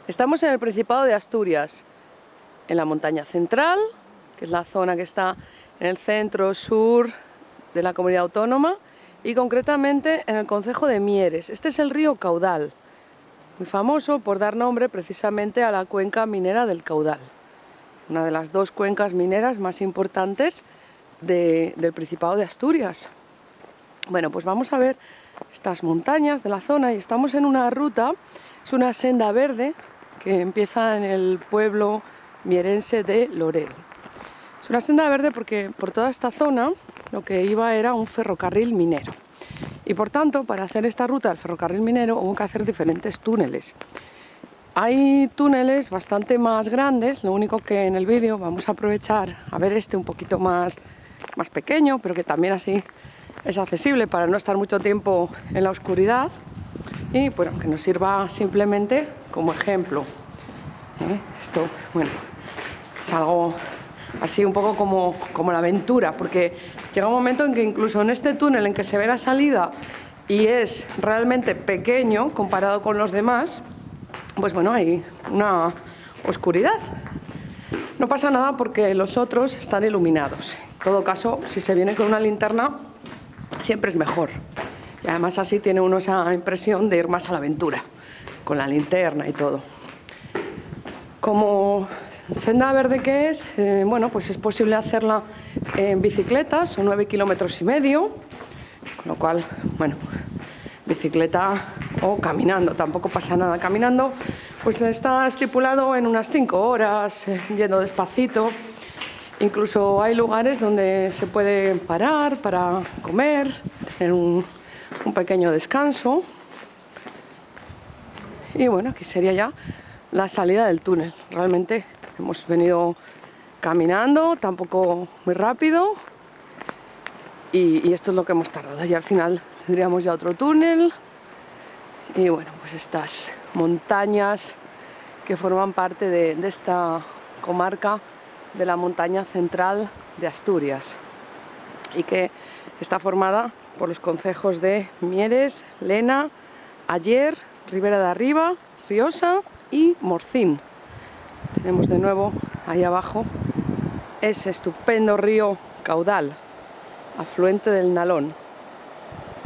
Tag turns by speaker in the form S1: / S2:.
S1: Estamos en el Principado de Asturias, en la montaña central, que es la zona que está en el centro sur de la comunidad autónoma, y concretamente en el concejo de Mieres. Este es el río Caudal, muy famoso por dar nombre precisamente a la cuenca minera del Caudal, una de las dos cuencas mineras más importantes del Principado de Asturias. Bueno, pues vamos a ver estas montañas de la zona y estamos en una ruta, es una senda verde que empieza en el pueblo mierense de Lorel. Es una senda verde porque por toda esta zona lo que iba era un ferrocarril minero. Y por tanto, para hacer esta ruta del ferrocarril minero hubo que hacer diferentes túneles. Hay túneles bastante más grandes, lo único que en el vídeo vamos a aprovechar a ver este un poquito más pequeño, pero que también así es accesible para no estar mucho tiempo en la oscuridad y bueno, que nos sirva simplemente como ejemplo. Esto, bueno, es algo así un poco como la aventura, porque llega un momento en que incluso en este túnel en que se ve la salida y es realmente pequeño comparado con los demás, pues bueno, hay una oscuridad. No pasa nada porque los otros están iluminados. En todo caso, si se viene con una linterna, siempre es mejor. Y además así tiene uno esa impresión de ir más a la aventura, con la linterna y todo. Como senda verde que es, bueno, pues es posible hacerla en bicicleta, son 9,5 kilómetros, con lo cual, bueno, bicicleta o caminando, tampoco pasa nada. Caminando, pues está estipulado en unas 5 horas, yendo despacito. Incluso hay lugares donde se puede parar para comer, tener un pequeño descanso. Y bueno, aquí sería ya la salida del túnel. Realmente hemos venido caminando, tampoco muy rápido, y esto es lo que hemos tardado. Y al final tendríamos ya otro túnel. Y bueno, pues estas montañas que forman parte de esta comarca de la montaña central de Asturias y que está formada por los concejos de Mieres, Lena, Aller, Ribera de Arriba, Riosa y Morcín. Tenemos de nuevo ahí abajo ese estupendo río Caudal, afluente del Nalón.